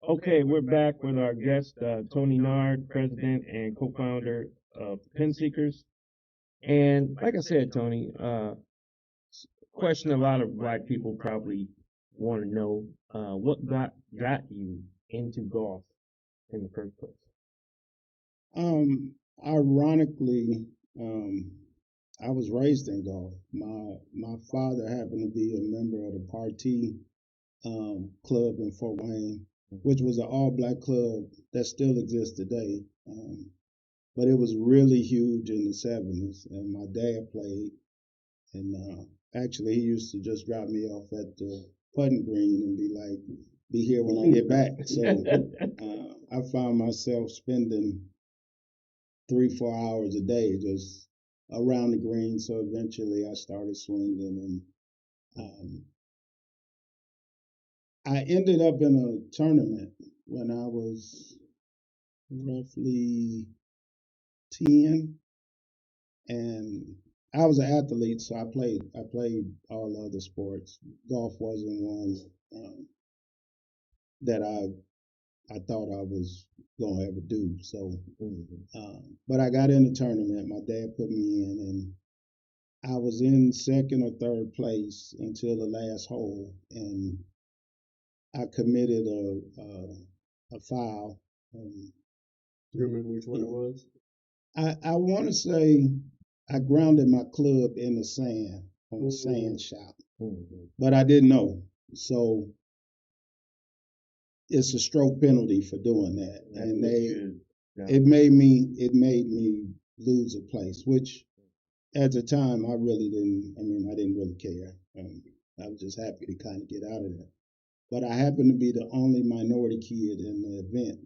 Okay, we're back with our guest, Tony Nard, president and co-founder of Pen Seekers. And like I said, Tony, question a lot of black people probably want to know, what got you into golf in the first place? Ironically, um, I was raised in golf. My father happened to be a member of the Party club in Fort Wayne, which was an all black club that still exists today. But it was really huge in the 70s, and my dad played. And actually, he used to just drop me off at the putting green and be like, "Be here when I get back." So I found myself spending 3, 4 hours a day just around the green. So eventually, I started swinging, and I ended up in a tournament when I was roughly 10, and I was an athlete, so I played all other sports. Golf wasn't one that I thought I was gonna ever do. So, but I got in the tournament. My dad put me in, and I was in second or third place until the last hole, and I committed a foul. Um, Do you remember which one it was? I want to say I grounded my club in the sand on a sand shot, but I didn't know. So it's a stroke penalty for doing that, and it made me lose a place, which at the time I really didn't. I mean, I didn't really care. I was just happy to kind of get out of there. But I happened to be the only minority kid in the event,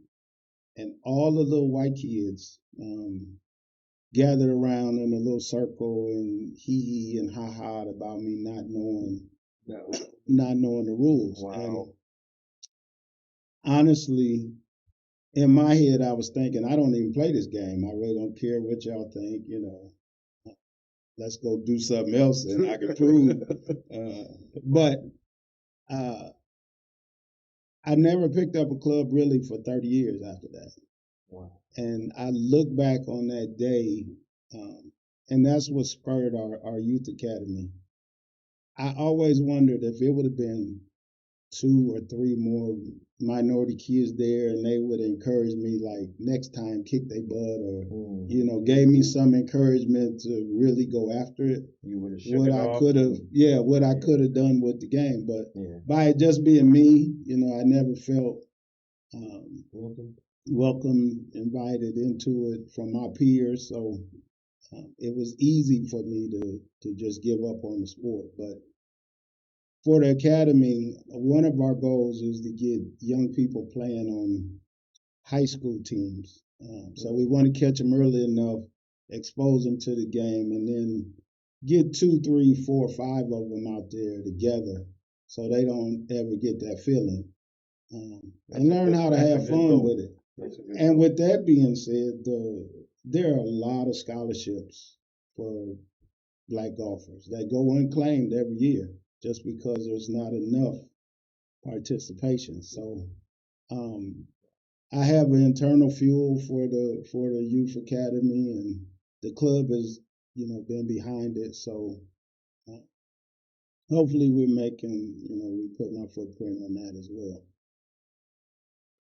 and all the little white kids gathered around in a little circle and hee hee and ha ha about me No. not knowing the rules. Wow. And honestly, in my head, I was thinking, I don't even play this game. I really don't care what y'all think. Let's go do something else and I can prove. But uh, I never picked up a club really for 30 years after that. Wow. And I look back on that day, and that's what spurred our youth academy. I always wondered if it would have been 2 or 3 more minority kids there, and they would encourage me like next time kick their butt, or gave me some encouragement to really go after it. You would have What it I off. could have, what I could have done with the game, but Yeah. by it just being me, I never felt Welcome. welcome, invited into it from my peers. So it was easy for me to just give up on the sport. But for the academy, one of our goals is to get young people playing on high school teams. So we want to catch them early enough, expose them to the game, and then get 2, 3, 4, 5 of them out there together, so they don't ever get that feeling, and learn how to have fun with it. And with that being said, there are a lot of scholarships for black golfers that go unclaimed every year just because there's not enough participation. So I have an internal fuel for the youth academy, and the club has been behind it. So uh, hopefully we're making we're putting our footprint on that as well.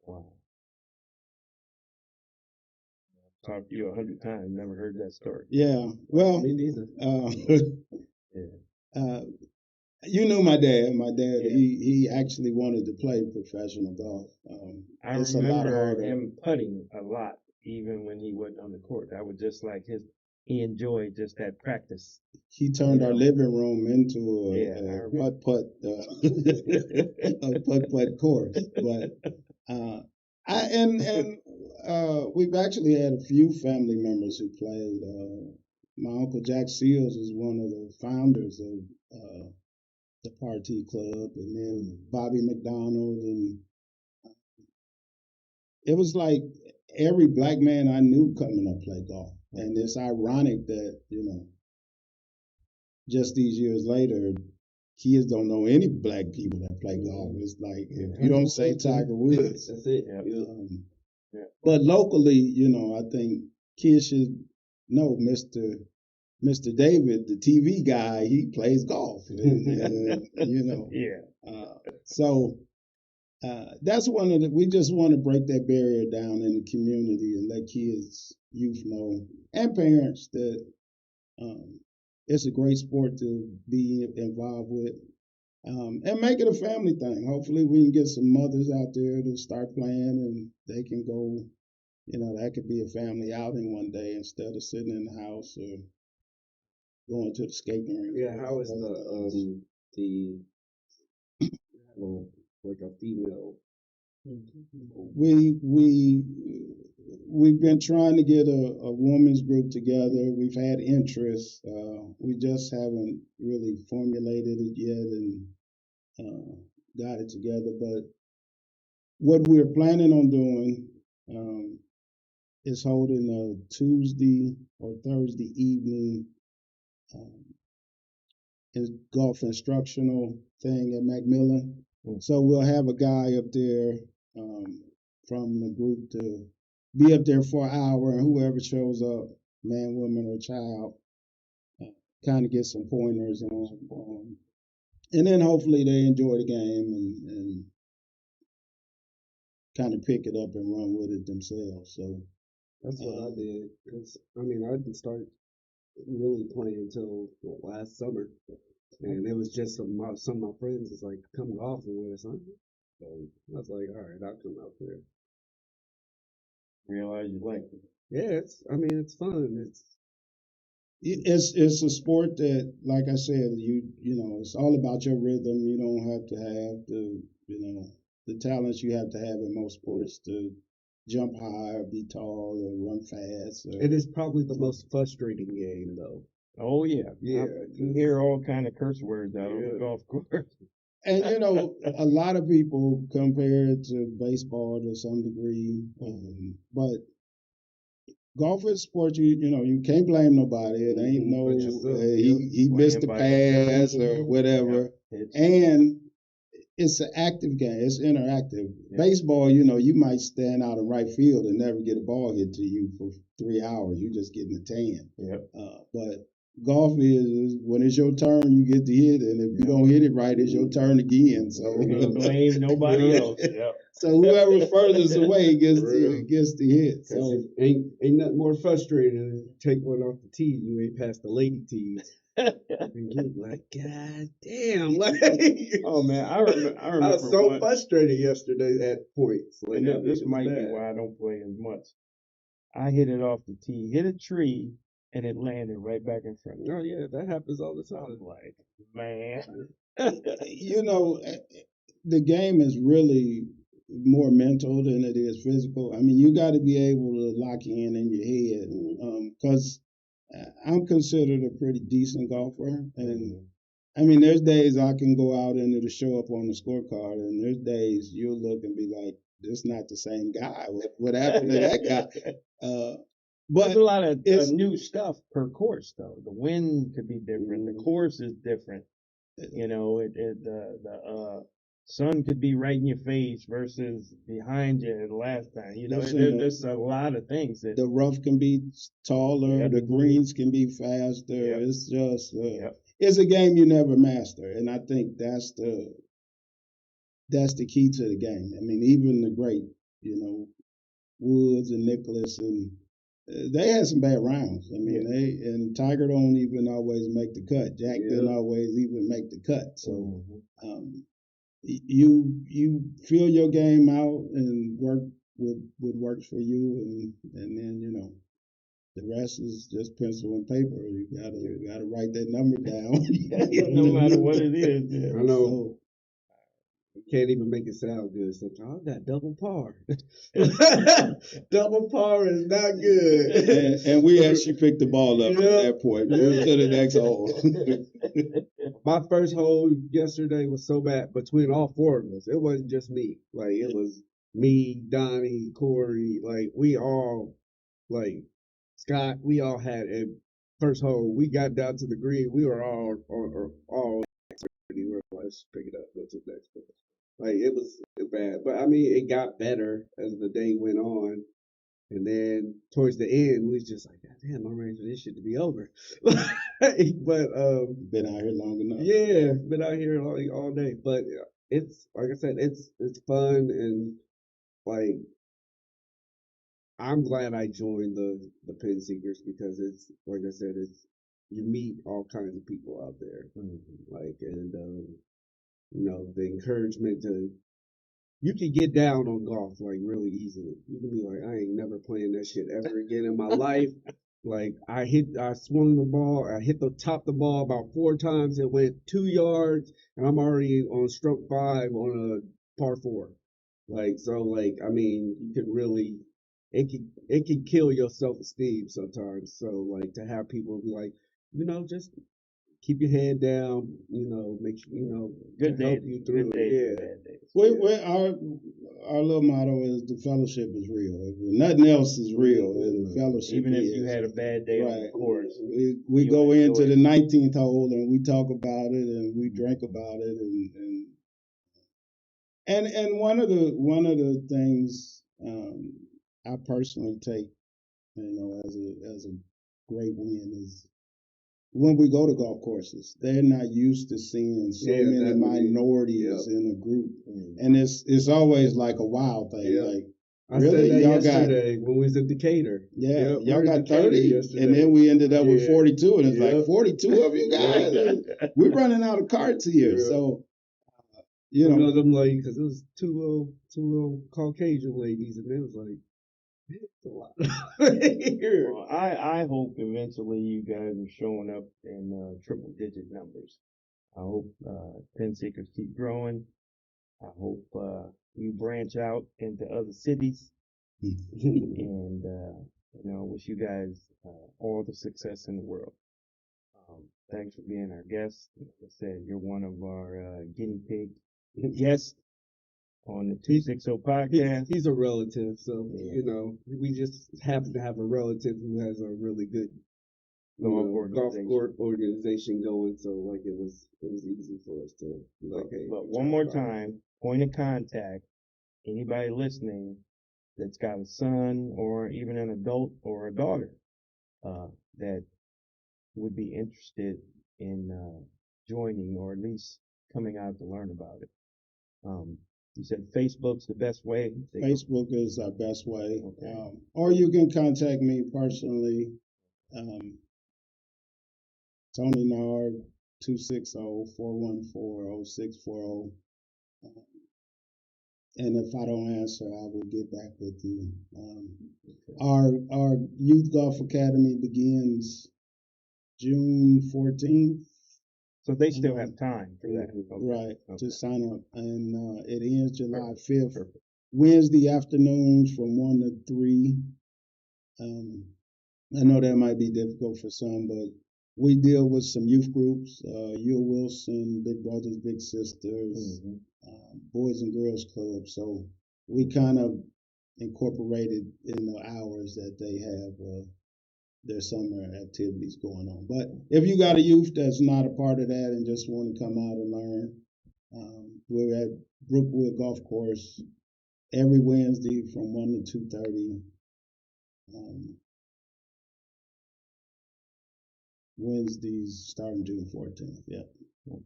Wow. Talked to you 100 times, never heard that story. Yeah, well, Me neither. Yeah. You knew my dad. My dad, Yeah. he actually wanted to play professional golf. I It's a lot remember harder. him putting a lot, even when he wasn't on the court. That was just like he enjoyed just that practice. He turned our living room into Yeah, a putt course. But we've actually had a few family members who played. My uncle Jack Seals is one of the founders of the Party Club, and then Bobby McDonald, and it was like every black man I knew coming up play golf. And it's ironic that just these years later, kids don't know any black people that play golf. It's like if you don't say Tiger Woods, That's it. Yeah. but locally, you know, I think kids should know Mr. David, the TV guy. He plays golf, and, you know. Yeah. So that's one of the. We just want to break that barrier down in the community and let kids, youth know, and parents that it's a great sport to be involved with, and make it a family thing. Hopefully, we can get some mothers out there to start playing, and they can go. You know, that could be a family outing one day instead of sitting in the house or going to the skating rink. Yeah, how is the like a female? We've been trying to get a women's group together. We've had interest. We just haven't really formulated it yet and got it together. But what we're planning on doing is holding a Tuesday or Thursday evening golf instructional thing at Macmillan. So we'll have a guy up there from the group to be up there for an hour, and whoever shows up, man, woman, or child, kind of get some pointers on. And then hopefully they enjoy the game and kind of pick it up and run with it themselves. So that's what I did. Cause I mean, I didn't start really playing until last summer, and it was just some of my friends was like, "Come golfing with us," huh? So I was like, "All right, I'll come out there." Realize you like it. Yeah, it's fun. It's a sport that, like I said, you know, it's all about your rhythm. You don't have to have the talents you have to have in most sports to jump high or be tall or run fast. It is probably the most frustrating game, though. Oh yeah. Yeah. You hear all kind of curse words out on the golf course. And you know, a lot of people compare it to baseball to some degree, but golf is a sport. You know, you can't blame nobody. It ain't no he missed the pass or whatever. And it's an active game. It's interactive. Baseball, you know, you might stand out in right field and never get a ball hit to you for 3 hours. You just getting a tan. But golf is when it's your turn, you get to hit, and if you don't hit it right, it's your turn again. So you can't blame nobody else. So whoever furthest away gets the hit. So ain't nothing more frustrating than take one off the tee. You ain't past the lady tees. And you're like, God damn! Like, oh man, I remember. I was so frustrated yesterday at points. Like, and this might be why I don't play as much. I hit it off the tee, hit a tree, and it landed right back in front of me. Oh yeah, that happens all the time. I was like, man, you know, the game is really more mental than it is physical. I mean, you got to be able to lock in your head, because I'm considered a pretty decent golfer, and I mean, there's days I can go out and it'll show up on the scorecard, and there's days you'll look and be like, "This not the same guy. What happened to that guy?" But there's a lot of new stuff per course, though. The wind could be different. The course is different. You know, the sun could be right in your face versus behind you the last time. You know, there's a lot of things that the rough can be taller, the greens can be faster. It's just it's a game you never master, and I think that's the key to the game. I mean, even the great, you know, Woods and Nicklaus, and they had some bad rounds. I mean, and Tiger don't even always make the cut. Jack didn't always even make the cut. So you feel your game out and work with what works for you, and then you know the rest is just pencil and paper. You gotta write that number down. No matter what it is. Yeah. I know. So, you can't even make it sound good. So I got double par. Double par is not good. And we actually picked the ball up at that point. We'll to the next hole. My first hole yesterday was so bad between all four of us. It wasn't just me. Like, it was me, Donnie, Corey. Like, we all, like, Scott, we all had a first hole. We got down to the green. We were all let's pick it up, go to the next one. Like it was bad, but I mean, it got better as the day went on. And then towards the end, we was just like, God damn, I'm ready for this shit to be over. But Been out here long enough. yeah, been out here all day. But it's like I said, it's fun and like I'm glad I joined the Pen Seekers because it's like I said, it's you meet all kinds of people out there, like and you know the encouragement to you can get down on golf like really easily. You can be like, I ain't never playing that shit ever again in my life. Like I swung the ball, I hit the top of the ball about 4 times. It went 2 yards, and I'm already on stroke 5 on a par 4. Like so, like I mean, you could really, it can kill your self esteem sometimes. So like to have people be like, you know, just keep your head down, you know, make sure, you know, Good to help days, you through good it. days, Yeah. bad days. Our little motto is the fellowship is real. If nothing else is real, the fellowship Even if is. you had a bad day on the Right. course, We you'll go into enjoy the it. 19th hole and we talk about it and we drink about it and one of the things I personally take, you know, as a great win is when we go to golf courses, they're not used to seeing so Yeah, many that would be- minorities in a group, and it's always like a wild thing. Yeah. Like I really, said that y'all got yesterday when we was in Decatur. yeah, Yep, we y'all were in got Decatur 30, yesterday. and then we ended up with Yeah. 42, and it's Yep. like 42 of you guys. We're running out of carts here, Yeah. so You you know. know them like because it was two little Caucasian ladies, and they was like, it's a lot here. Well, I hope eventually you guys are showing up in triple digit numbers. I hope Pen Seekers keep growing. I hope you branch out into other cities, and you know, wish you guys all the success in the world. Thanks for being our guest. Like I said, you're one of our guinea pig guests on the 260 podcast. He's a relative, so Yeah. you know we just happen to have a relative who has a really good golf organization going. So like it was easy for us to be like, hey. But one more time, point of contact. Anybody listening that's got a son or even an adult or a daughter that would be interested in joining or at least coming out to learn about it. You said Facebook's the best way. Facebook is our best way. Okay. Or you can contact me personally, Tony Nard, 260-414-0640. And if I don't answer, I will get back with you. Our Youth Golf Academy begins June 14th. So they still have time for that. Okay. Right, Okay. to sign up. And it ends July 5th. Perfect. Wednesday afternoons from 1 to 3. I know that might be difficult for some, but we deal with some youth groups, Yule Wilson, Big Brothers, Big Sisters, Boys and Girls Club. So we kind of incorporated in the hours that they have their summer activities going on. But if you got a youth that's not a part of that and just want to come out and learn, we're at Brookwood Golf Course every Wednesday from 1 to 2:30. Wednesdays starting June 14th. Yeah. And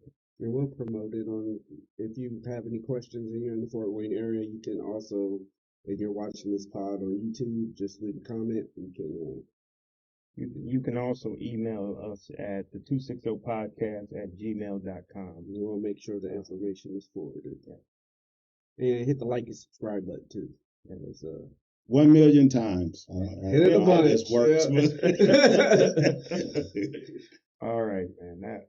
we'll promote it on. If you have any questions and you're in the Fort Wayne area, you can also, if you're watching this pod on YouTube, just leave a comment. You can also email us at the 260podcast@gmail.com. We'll make sure the information is forwarded. And hit the like and subscribe button too. That was 1 million times. Hit it a bunch. This works. Yeah. All right, man. That